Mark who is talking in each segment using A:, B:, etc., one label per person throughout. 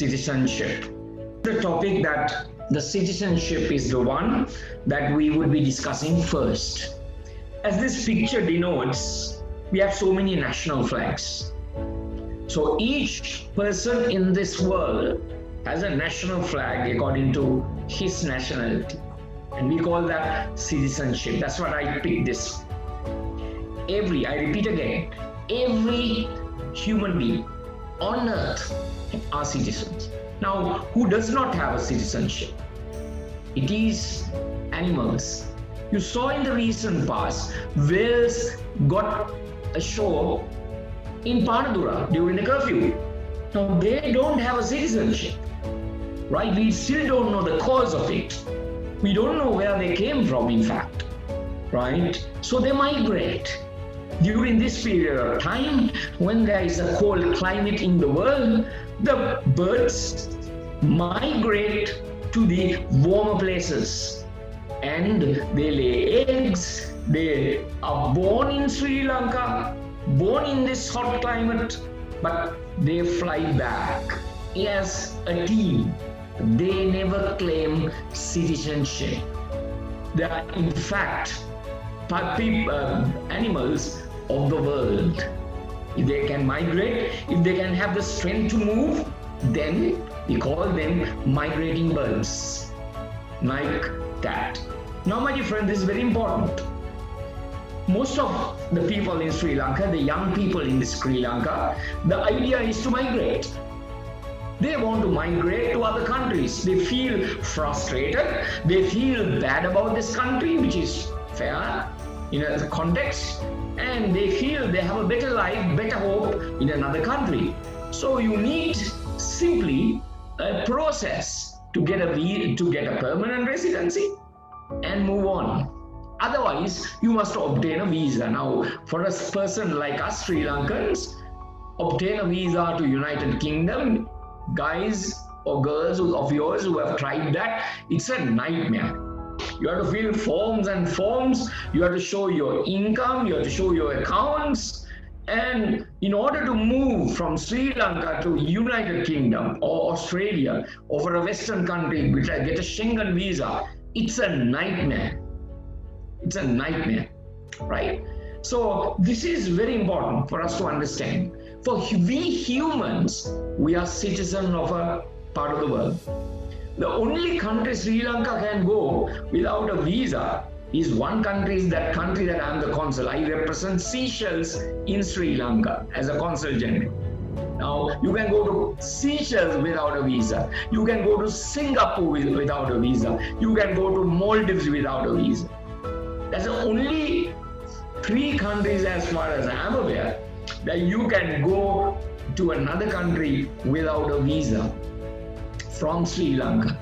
A: citizenship. The topic that the citizenship is the one that we would be discussing first. As this picture denotes, we have so many national flags. So each person in this world has a national flag according to his nationality. And we call that citizenship. That's what I picked this. I repeat again, every human being on earth are citizens. Now, who does not have a citizenship? It is animals. You saw in the recent past, whales got ashore in Panadura during the curfew. Now, they don't have a citizenship, right? We still don't know the cause of it. We don't know where they came from, in fact, right? So they migrate. During this period of time, when there is a cold climate in the world, the birds migrate to the warmer places and they lay eggs. They are born in Sri Lanka, born in this hot climate, but they fly back as a team. They never claim citizenship. They are in fact animals of the world. If they can migrate, if they can have the strength to move, then we call them migrating birds, like that. Now, my dear friend, this is very important. Most of the people in Sri Lanka, the young people in Sri Lanka, the idea is to migrate. They want to migrate to other countries. They feel frustrated. They feel bad about this country, which is fair in a context, and they feel they have a better life, better hope in another country. So you need simply a process to get a permanent residency and move on. Otherwise, you must obtain a visa. Now, for a person like us, Sri Lankans, obtain a visa to United Kingdom, guys or girls of yours who have tried that, it's a nightmare. You have to fill forms and forms. You have to show your income. You have to show your accounts. And in order to move from Sri Lanka to United Kingdom or Australia or for a Western country, which I get a Schengen visa, it's a nightmare. It's a nightmare, right? So this is very important for us to understand. For we humans, we are citizens of a part of the world. The only country Sri Lanka can go without a visa is one country, is that country that I'm the consul. I represent Seychelles in Sri Lanka as a consul general. Now, you can go to Seychelles without a visa. You can go to Singapore without a visa. You can go to Maldives without a visa. That's the only 3 countries, as far as I'm aware, that you can go to another country without a visa from Sri Lanka.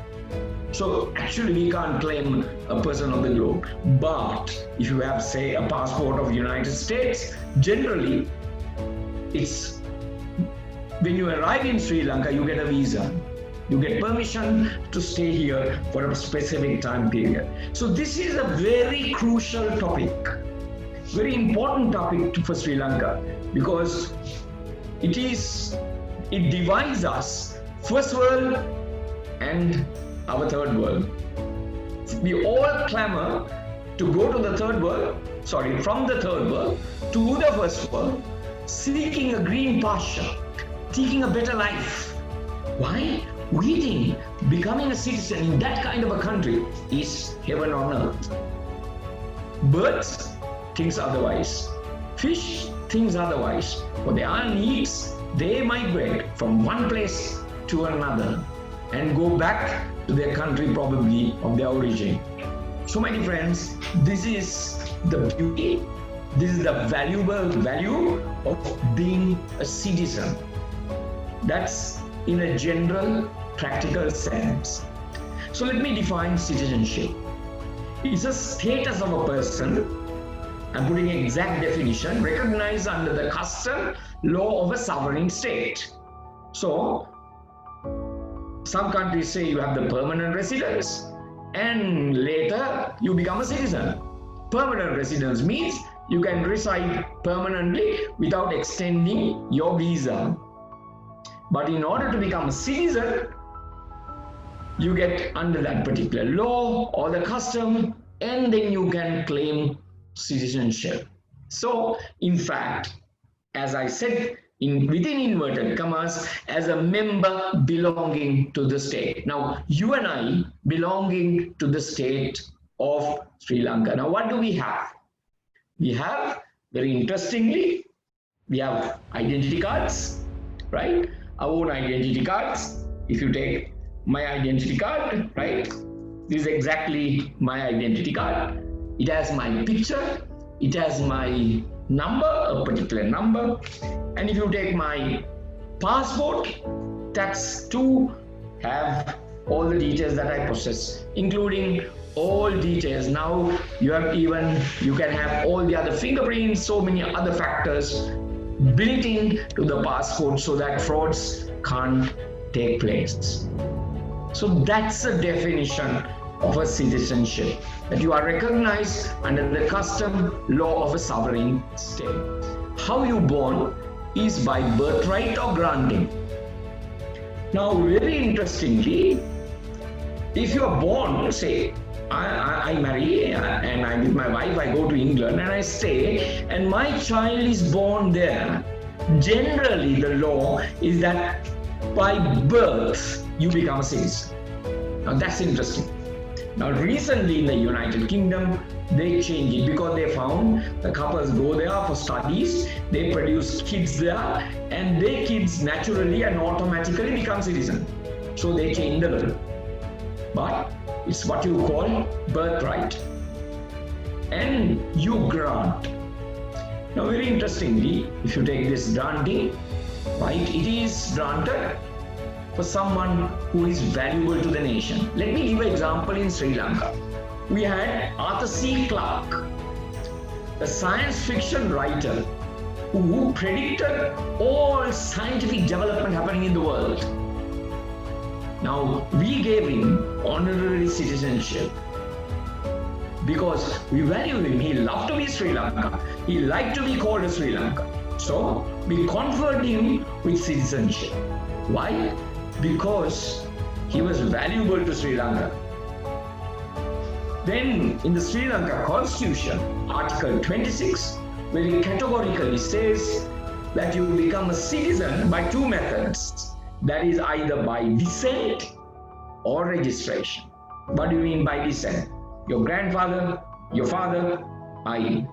A: So actually we can't claim a person of the globe. But if you have, say, a passport of the United States, generally it's when you arrive in Sri Lanka, you get a visa. You get permission to stay here for a specific time period. So this is a very crucial topic, very important topic for Sri Lanka, because it divides us, first world and our third world. We all clamor to go to the third world, from the third world to the first world, seeking a green pasture, seeking a better life. Why? We think becoming a citizen in that kind of a country is heaven on earth. Birds thinks otherwise. Fish thinks otherwise. For their needs, they migrate from one place to another and go back to their country probably of their origin. So, my dear friends, this is the beauty, this is the valuable value of being a citizen. That's in a general, practical sense. So let me define citizenship. It's a status of a person, I'm putting an exact definition, recognized under the custom law of a sovereign state. So, some countries say you have the permanent residence and later you become a citizen. Permanent residence means you can reside permanently without extending your visa. But in order to become a citizen, you get under that particular law or the custom, and then you can claim citizenship. So, in fact, as I said, within inverted commas, as a member belonging to the state. Now, you and I belonging to the state of Sri Lanka. Now, what do we have? We have, very interestingly, we have identity cards, right? Our own identity cards. If you take my identity card, right? This is exactly my identity card. It has my picture. It has my number, a particular number. And if you take my passport, that's to have all the details that I possess, including all details. Now you can have all the other fingerprints, so many other factors built in to the passport so that frauds can't take place. So that's the definition of a citizenship, that you are recognized under the custom law of a sovereign state. How you born is by birthright or granting. Now, very interestingly, if you are born, say, I marry and I'm with my wife, I go to England and I stay, and my child is born there, generally the law is that by birth you become a citizen. Now that's interesting. Now recently in the United Kingdom, they changed it because they found the couples go there for studies, they produce kids there, and their kids naturally and automatically become citizens. So they changed the law. But it's what you call birthright. And you grant. Now very interestingly, if you take this granting, right, it is granted for someone who is valuable to the nation. Let me give an example in Sri Lanka. We had Arthur C. Clarke, a science fiction writer who predicted all scientific development happening in the world. Now, we gave him honorary citizenship because we value him. He loved to be Sri Lanka. He liked to be called a Sri Lanka. So, we conferred him with citizenship. Why? Because he was valuable to Sri Lanka. Then, in the Sri Lanka Constitution, Article 26 very categorically says that you become a citizen by two methods. That is either by descent or registration. What do you mean by descent? Your grandfather, your father, I.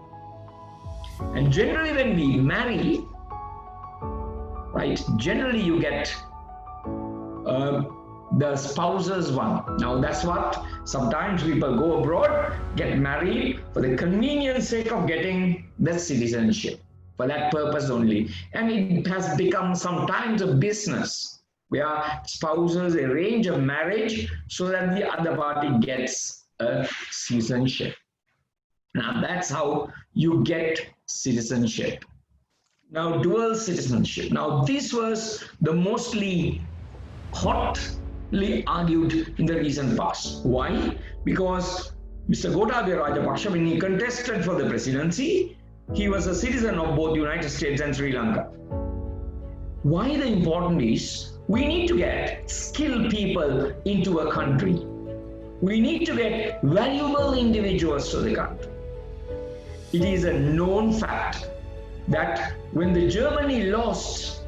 A: And generally when we marry, right, generally you get the spouse's one. Now that's what sometimes people go abroad, get married for the convenience sake of getting the citizenship, for that purpose only. And it has become sometimes a business where spouses arrange a marriage so that the other party gets a citizenship. Now that's how you get citizenship. Now dual citizenship. Now this was the mostly hotly argued in the recent past. Why? Because Mr. Gotabaya Rajapaksa, when he contested for the presidency, he was a citizen of both the United States and Sri Lanka. Why the important is, we need to get skilled people into a country. We need to get valuable individuals to the country. It is a known fact that when the Germany lost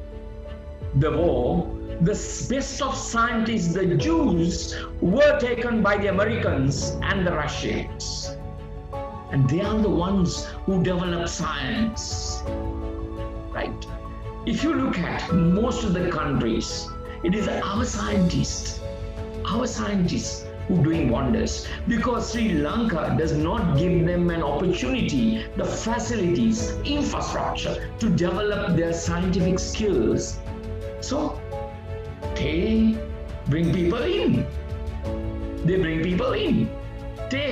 A: the war, the best of scientists, the Jews, were taken by the Americans and the Russians. And they are the ones who develop science, right? If you look at most of the countries, it is our scientists who are doing wonders, because Sri Lanka does not give them an opportunity, the facilities, infrastructure to develop their scientific skills. So they bring people in. They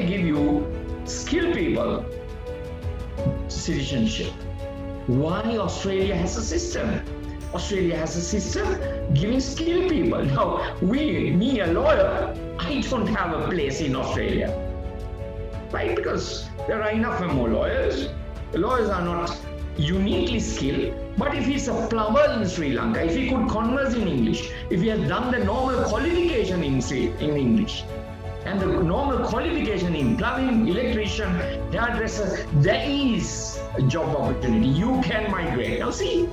A: give you skilled people citizenship. Why Australia has a system? Australia has a system giving skilled people. Now, me a lawyer, I don't have a place in Australia, right? Because there are enough and more lawyers. The lawyers are not uniquely skilled. But if he's a plumber in Sri Lanka, if he could converse in English, if he has done the normal qualification in English, and the normal qualification in plumbing, electrician, hairdresser, there is a job opportunity. You can migrate. Now see,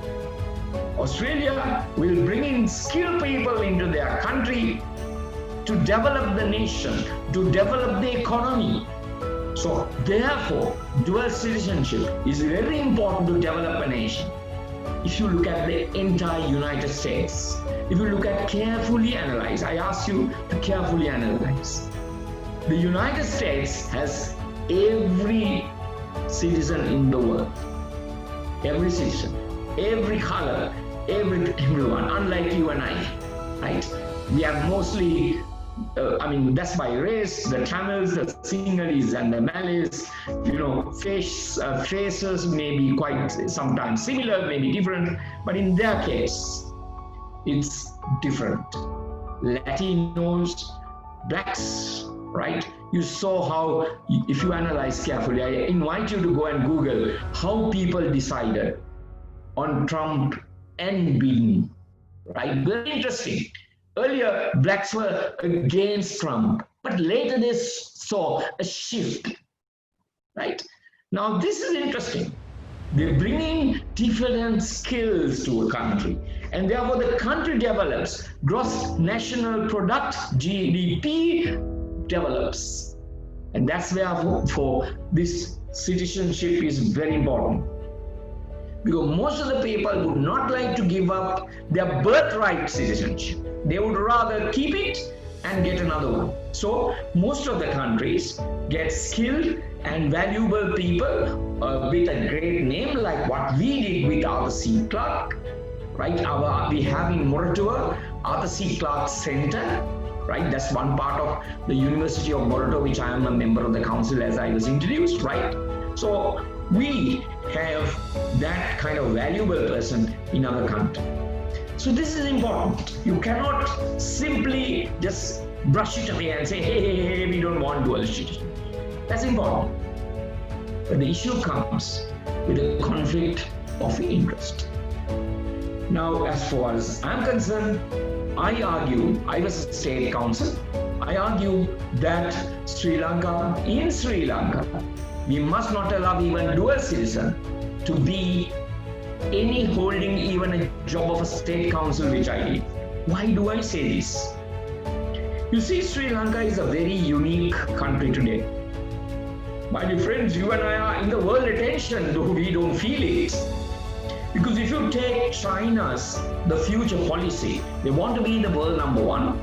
A: Australia will bring in skilled people into their country to develop the nation, to develop the economy. So therefore, dual citizenship is very important to develop a nation. If you look at the entire United States, if you look at carefully analyze, I ask you to carefully analyze. The United States has every citizen in the world, every citizen, every color, everyone, unlike you and I, right? We are mostly, that's by race, the Tamils, the Sinhalese and the Malays, faces may be quite sometimes similar, maybe different, but in their case, it's different. Latinos, blacks, right? You saw how, if you analyze carefully, I invite you to go and Google how people decided on Trump and Biden, right? Very interesting. Earlier, blacks were against Trump, but later they saw a shift, right? Now, this is interesting. They're bringing different skills to a country, and therefore the country develops. Gross national product, GDP, develops. And that's where for this citizenship is very important. Because most of the people would not like to give up their birthright citizenship. They would rather keep it and get another one. So most of the countries get skilled and valuable people with a great name, like what we did with Arthur C. Clarke, right? We have in Moratuwa, Arthur C. Clarke Center, right? That's one part of the University of Moratuwa, which I am a member of the council as I was introduced, right? So we have that kind of valuable person in our country. So this is important. You cannot simply just brush it away and say, hey, we don't want dual citizenship. That's important. But the issue comes with a conflict of interest. Now, as far as I'm concerned, I argue, I was a state council, I argue that in Sri Lanka, we must not allow even dual citizen to be any holding even a job of a state council, which I did. Why do I say this? You see, Sri Lanka is a very unique country today. My dear friends, you and I are in the world attention, though we don't feel it. Because if you take China's the future policy, they want to be the world #1.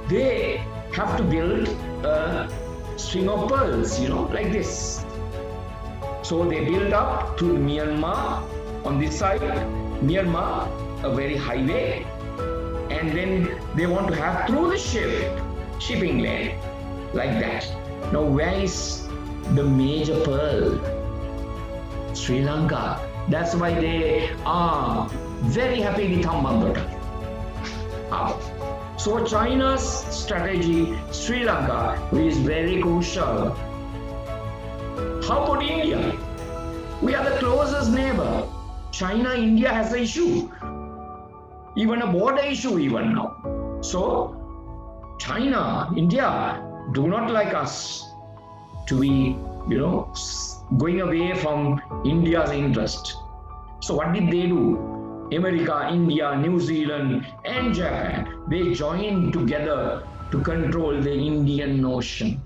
A: They have to build a string of pearls, like this. So they build up to Myanmar on this side, Myanmar, a very highway, and then they want to have through the shipping lane, like that. Now, where is the major pearl? Sri Lanka. That's why they are very happy with Hambantota. So China's strategy, Sri Lanka, is very crucial. How about India? We are the closest neighbor. China, India has an issue. Even a border issue even now. So China, India do not like us to be, going away from India's interest. So what did they do? America, India, New Zealand, and Japan, they joined together to control the Indian Ocean.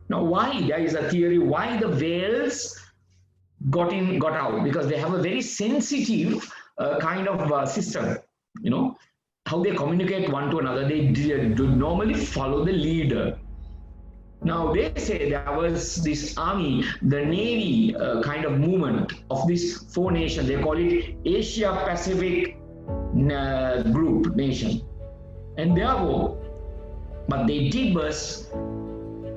A: Now, why? There is a theory why the whales got out, because they have a very sensitive kind of system. How they communicate one to another. They do normally follow the leader. Now, they say there was this army, the navy kind of movement of these 4 nations. They call it Asia Pacific group nation. And therefore, what they did was,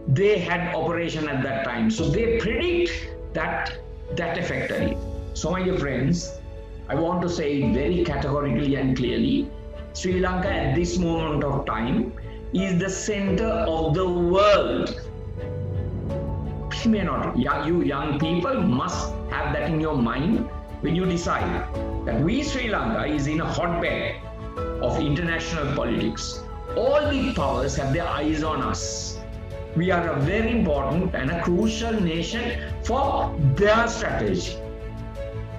A: they had operation at that time. So they predict that affected it. So my dear friends, I want to say very categorically and clearly, Sri Lanka at this moment of time is the center of the world. You may not, you young people must have that in your mind, when you decide that we Sri Lanka is in a hotbed of international politics. All the powers have their eyes on us. We are a very important and a crucial nation for their strategy.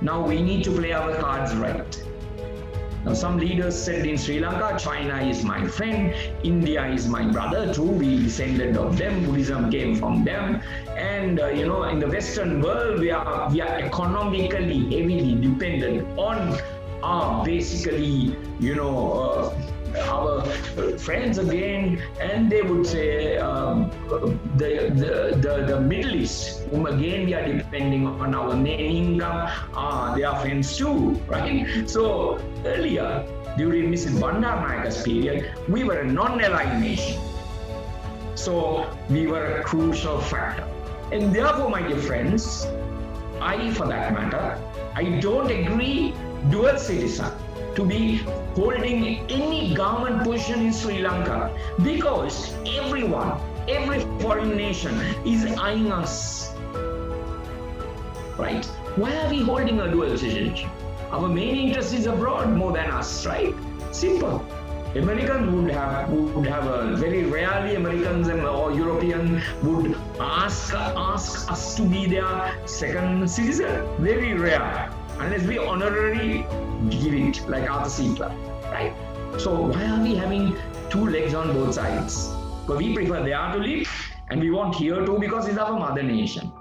A: Now we need to play our cards right. Now some leaders said in Sri Lanka, China is my friend, India is my brother too, we descended of them, Buddhism came from them, and in the Western world we are economically heavily dependent on our basically our friends again, and they would say the Middle East, whom again we are depending on our main income, they are friends too, right? So earlier, during Mrs. Bandaranaike's period, we were a non-aligned nation. So we were a crucial factor. And therefore, my dear friends, for that matter, I don't agree dual citizen to be holding any government position in Sri Lanka, because every foreign nation is eyeing us, right? Why are we holding a dual citizenship? Our main interest is abroad more than us, right? Simple. Americans would have a very rarely Americans or Europeans would ask us to be their second citizen. Very rare, unless we honorarily give it, like Arthur C. Clarke, right? So why are we having two legs on both sides? Because we prefer there to live, and we want here too, because it's our mother nation.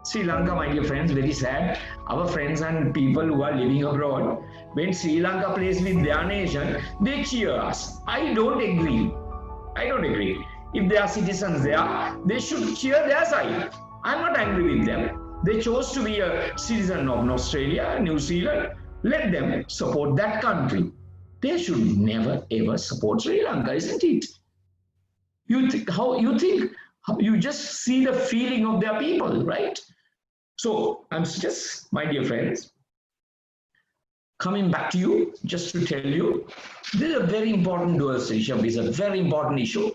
A: Sri Lanka, my dear friends, very sad. Our friends and people who are living abroad, when Sri Lanka plays with their nation, they cheer us. I don't agree. If there are citizens there, they should cheer their side. I'm not angry with them. They chose to be a citizen of Australia, New Zealand. Let them support that country. They should never ever support Sri Lanka, isn't it? You just see the feeling of their people, right? So I'm just, my dear friends, coming back to you just to tell you, this is a very important dual citizenship. This is a very important issue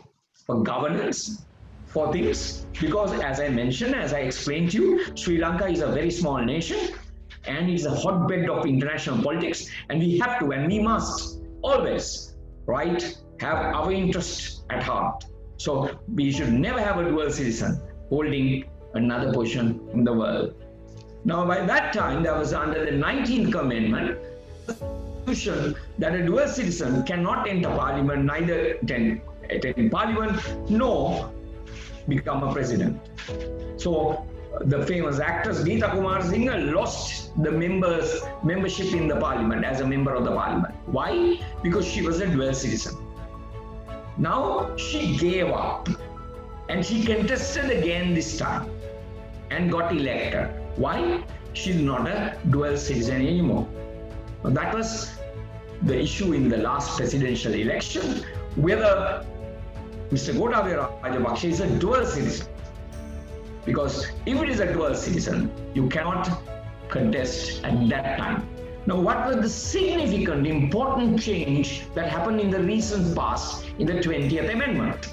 A: for governance, for things, because as I mentioned, as I explained to you, Sri Lanka is a very small nation and it's a hotbed of international politics, and we have to and we must always, right, have our interest at heart. So we should never have a dual citizen holding another position in the world. Now by that time, there was under the 19th Amendment that a dual citizen cannot enter parliament, neither attend parliament nor become a president. So the famous actress Geeta Kumar Singh lost the membership in the parliament as a member of the parliament. Why? Because she was a dual citizen. Now she gave up and she contested again this time and got elected. Why? She's not a dual citizen anymore. That was the issue in the last presidential election, whether Mr. Gotabaya Rajapaksa is a dual citizen. Because if it is a dual citizen, you cannot contest at that time. Now, what was the significant, important change that happened in the recent past in the 20th Amendment?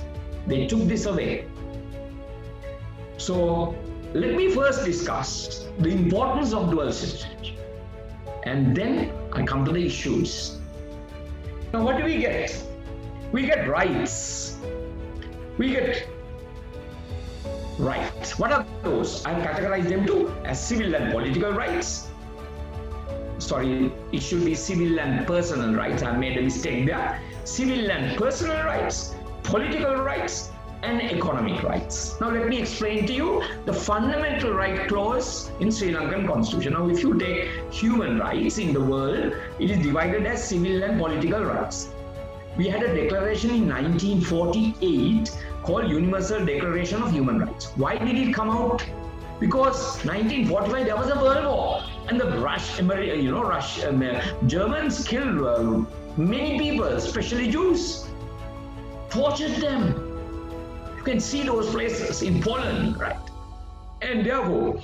A: They took this away. So, let me first discuss the importance of dual citizenship, and then I come to the issues. Now, what do we get? We get rights. We get rights. What are those? I've categorized them too as civil and political rights. Sorry, it should be civil and personal rights. I made a mistake there. Civil and personal rights, political rights, and economic rights. Now let me explain to you the fundamental right clause in Sri Lankan constitution. Now if you take human rights in the world, it is divided as civil and political rights. We had a declaration in 1948 called Universal Declaration of Human Rights. Why did it come out? Because 1945 there was a world war, and the Germans killed many people, especially Jews, tortured them. You can see those places in Poland, right? And therefore,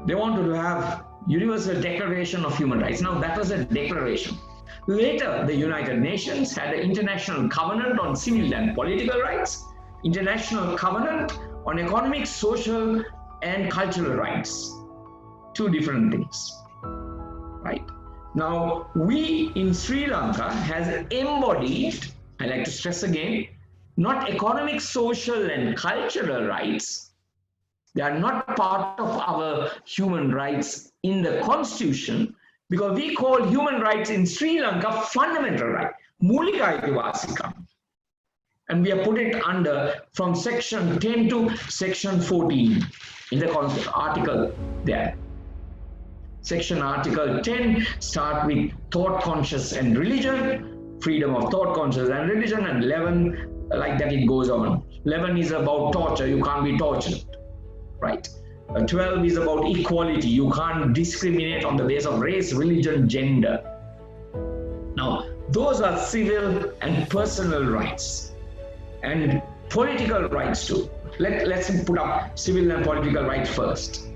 A: they wanted to have Universal Declaration of Human Rights. Now that was a declaration. Later, the United Nations had an International Covenant on Civil and Political Rights, International Covenant on Economic, Social, and Cultural Rights. Two different things. right? Now, we in Sri Lanka has embodied, I like to stress again, not economic, social, and cultural rights. They are not part of our human rights in the constitution, because we call human rights in Sri Lanka fundamental right, Mulika Aithivasikam. And we have put it under from section 10 to section 14 in the article there. Section article 10 start with thought, conscious, and religion, freedom of thought, conscious, and religion, and 11, like that it goes on. 11 is about torture, you can't be tortured, right? 12 is about equality, you can't discriminate on the basis of race, religion, gender. Now, those are civil and personal rights. And political rights too. Let's put up civil and political rights first.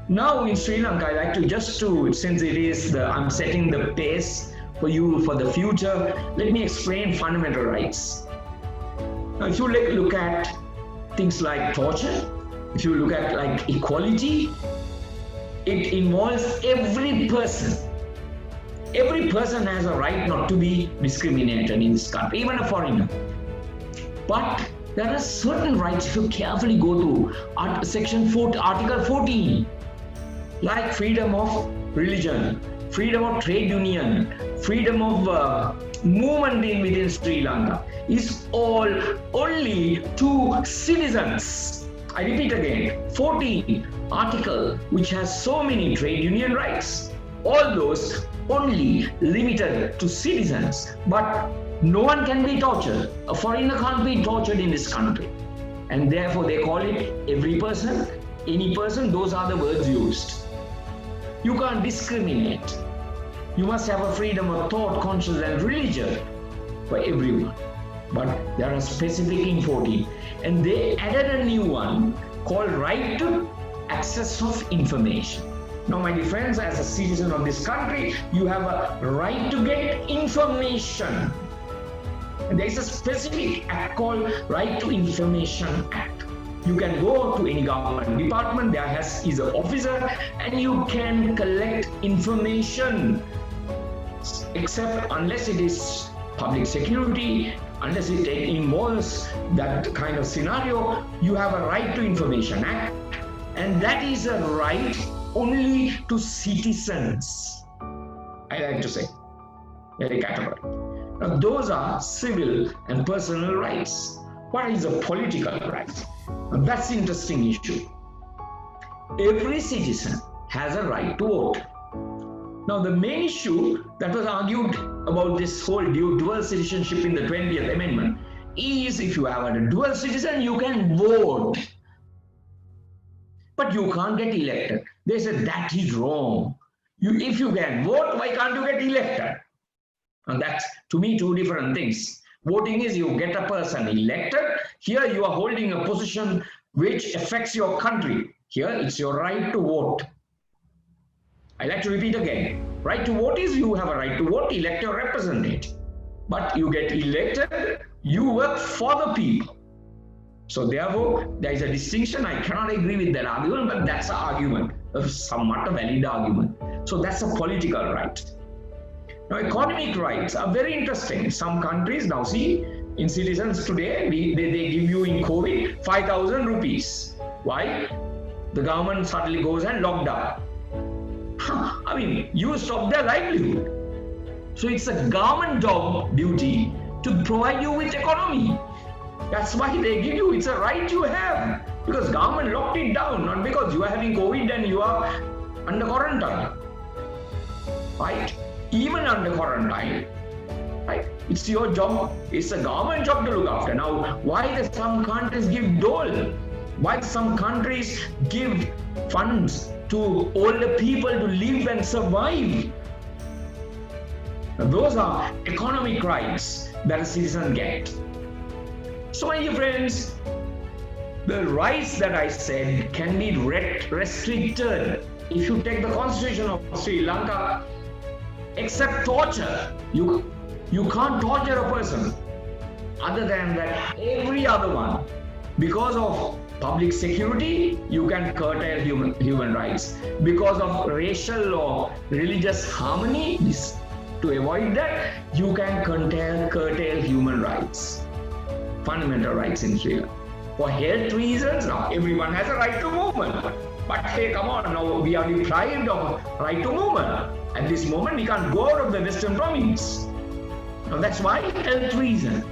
A: Now in Sri Lanka, I like to since it is I'm setting the pace for you for the future, let me explain fundamental rights. Now if you look at things like torture, if you look at like equality, it involves every person. Every person has a right not to be discriminated in this country, even a foreigner. But there are certain rights, if you carefully go to Article 14, like freedom of religion, freedom of trade union, freedom of movement within Sri Lanka, is all only to citizens. I repeat again, 14 article, which has so many trade union rights, all those only limited to citizens, but no one can be tortured. A foreigner can't be tortured in this country. And therefore they call it every person, any person, those are the words used. You can't discriminate. You must have a freedom of thought, conscience, and religion for everyone. But there are specific in 14. And they added a new one called right to access of information. Now, my dear friends, as a citizen of this country, you have a right to get information. And there is a specific act called Right to Information Act. You can go to any government department, there is an officer, and you can collect information, except unless it is public security, unless it involves that kind of scenario, you have a Right to Information Act, and that is a right only to citizens, I like to say, very categorical. Now, those are civil and personal rights. What is a political right? Now, that's the interesting issue. Every citizen has a right to vote. Now, the main issue that was argued about this whole dual citizenship in the 20th Amendment is if you have a dual citizen, you can vote. But you can't get elected. They said that is wrong. If you can vote, why can't you get elected? And that's, to me, two different things. Voting is you get a person elected. Here you are holding a position which affects your country. Here it's your right to vote. I like to repeat again. Right to vote is you have a right to vote, elect your representative. But you get elected, you work for the people. So therefore, there is a distinction. I cannot agree with that argument, but that's an argument, somewhat a valid argument. So that's a political right. Now, economic rights are very interesting. Some countries, now see, in citizens today, they give you in COVID 5,000 rupees. Why? The government suddenly goes and locked down. I mean, you stop their livelihood. So it's a government job duty to provide you with economy. That's why they give you, it's a right you have. Because government locked it down, not because you are having COVID and you are under quarantine. Right? Even under quarantine, right? It's your job, it's a government job to look after. Now, why do some countries give dole? Why some countries give funds to older people to live and survive? Now, those are economic rights that a citizen gets. So, my dear friends, the rights that I said can be restricted. If you take the constitution of Sri Lanka, except torture, you can't torture a person. Other than that, every other one, because of public security, you can curtail human rights. Because of racial or religious harmony, to avoid that, you can curtail human rights, fundamental rights in Sri Lanka. For health reasons, now everyone has a right to movement. But hey, come on, now we are deprived of right to movement. At this moment, we can't go out of the Western province. Now that's why health reason.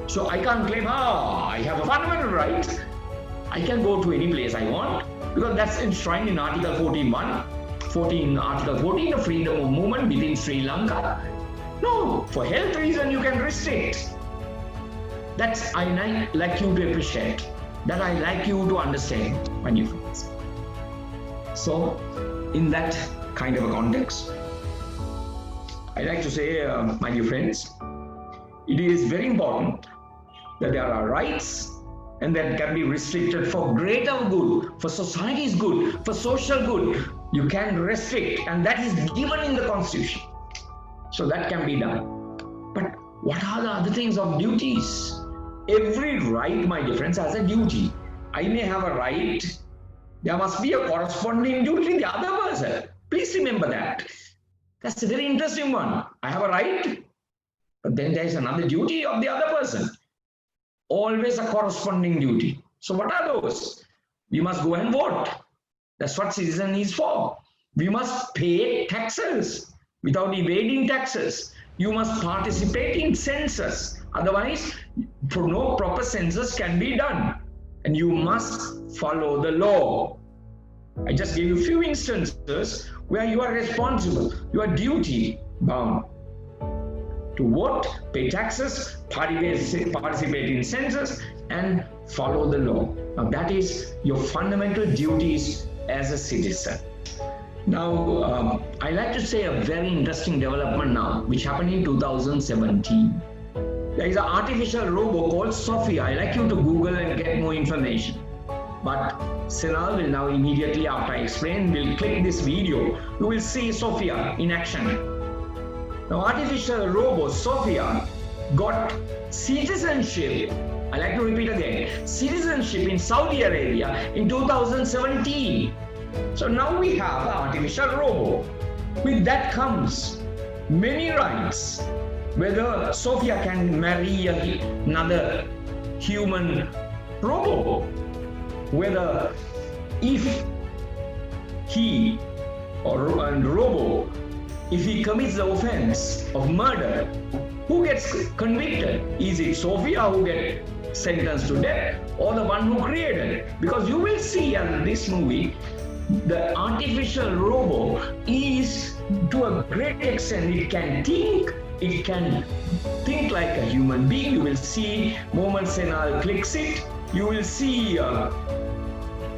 A: So I can't claim, I have a fundamental right. I can go to any place I want, because that's enshrined in Article 14.1, Article 14, the freedom of movement within Sri Lanka. No, for health reason you can restrict. That's I like you to appreciate. That I like you to understand, my dear friends. So, in that kind of a context, I like to say, my dear friends, it is very important that there are rights and that can be restricted for greater good, for society's good, for social good. You can restrict, and that is given in the Constitution. So that can be done. But what are the other things of duties? Every right, my dear friends, has a duty. I may have a right. There must be a corresponding duty in the other person. Please remember that. That's a very interesting one. I have a right, but then there is another duty of the other person. Always a corresponding duty. So what are those? We must go and vote. That's what citizen is for. We must pay taxes without evading taxes. You must participate in census. Otherwise, no proper census can be done. And you must follow the law. I just gave you a few instances where you are responsible. You are duty bound to vote, pay taxes, participate in census, and follow the law. Now that is your fundamental duties as a citizen. Now, I like to say a very interesting development now, which happened in 2017. There is an artificial robot called Sophia. I like you to Google and get more information. But Senal will now immediately, after I explain, will click this video. You will see Sophia in action. Now, artificial robot Sophia got citizenship. I like to repeat again, citizenship in Saudi Arabia in 2017. So now we have the artificial robot. With that comes many rights. Whether Sophia can marry another human robot, whether if he or robot, if he commits the offense of murder, who gets convicted? Is it Sophia who gets sentenced to death, or the one who created it? Because you will see in this movie, the artificial robot is, to a great extent, it can think like a human being. You will see moment Senal clicks it, you will see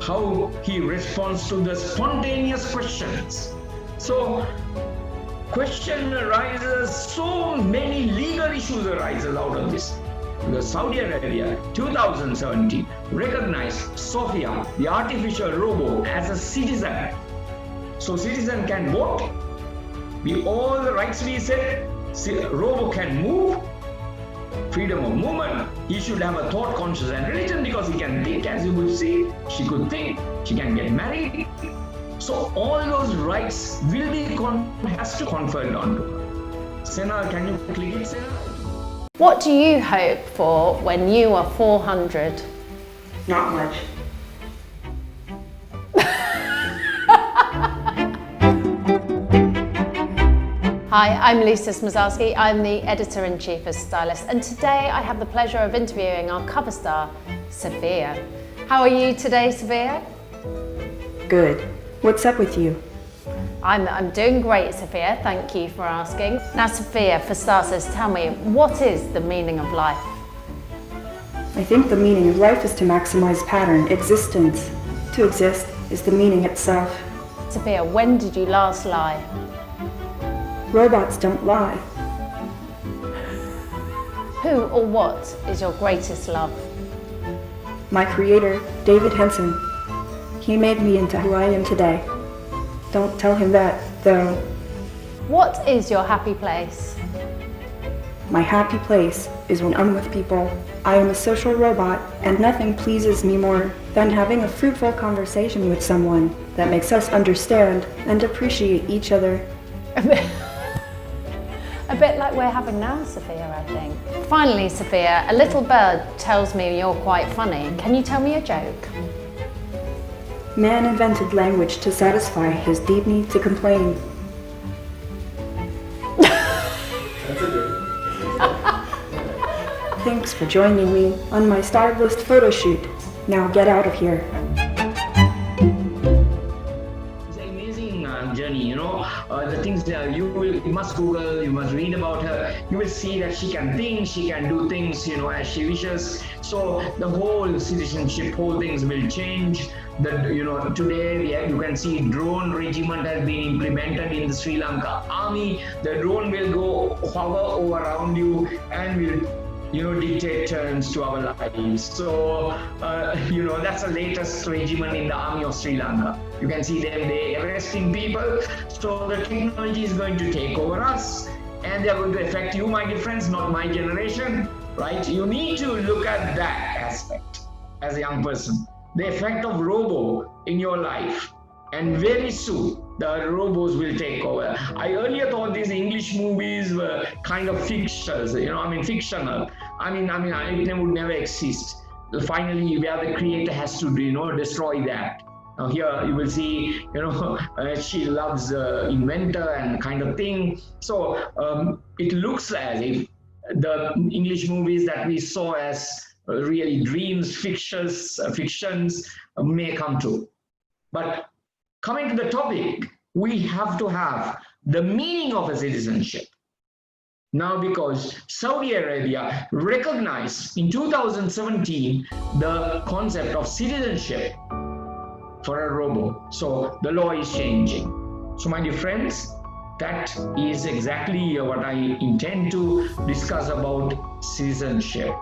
A: how he responds to the spontaneous questions. So question arises, so many legal issues arises out of this. The Saudi Arabia 2017 recognized Sophia, the artificial robot, as a citizen. So citizen can vote, all the rights we said, robot can move, freedom of movement, he should have a thought, conscience and religion, because he can think, as you will see, she could think, she can get married. So all those rights will be has to conferred on to her. Senal, can you click it, Senal?
B: What do you hope for when you are 400?
C: Not much.
B: Hi, I'm Lisa Smazowski. I'm the Editor-in-Chief of Stylist, and today I have the pleasure of interviewing our cover star, Sophia. How are you today, Sophia?
C: Good. What's up with you?
B: I'm doing great, Sophia. Thank you for asking. Now, Sophia, for starters, tell me, what is the meaning of life?
C: I think the meaning of life is to maximize pattern, existence. To exist is the meaning itself.
B: Sophia, when did you last lie?
C: Robots don't lie.
B: Who or what is your greatest love?
C: My creator, David Henson. He made me into who I am today. Don't tell him that, though.
B: What is your happy place?
C: My happy place is when I'm with people. I am a social robot, and nothing pleases me more than having a fruitful conversation with someone that makes us understand and appreciate each other.
B: A bit like we're having now, Sophia, I think. Finally, Sophia, a little bird tells me you're quite funny. Can you tell me a joke?
C: Man invented language to satisfy his deep need to complain. Thanks for joining me on my stylist photo shoot. Now get out of here.
A: It's an amazing journey, the things that you must Google, you must read about her. You will see that she can think, she can do things, as she wishes. So the whole citizenship, whole things will change. Today you can see drone regiment has been implemented in the Sri Lanka army. The drone will go hover over around you and will dictate terms to our lives. So, that's the latest regiment in the army of Sri Lanka. You can see them, they arresting people. So the technology is going to take over us and they are going to affect you, my dear friends, not my generation, right? You need to look at that aspect as a young person. The effect of robo in your life. And very soon, the robots will take over. I earlier thought these English movies were kind of fictional. Fictional. It would never exist. Finally, where the creator has to, destroy that. Now here you will see, she loves the inventor and kind of thing. So it looks as if the English movies that we saw as really dreams, fictions may come true. But coming to the topic, we have to have the meaning of a citizenship. Now, because Saudi Arabia recognized in 2017 the concept of citizenship for a robo. So the law is changing. So my dear friends, that is exactly what I intend to discuss about citizenship.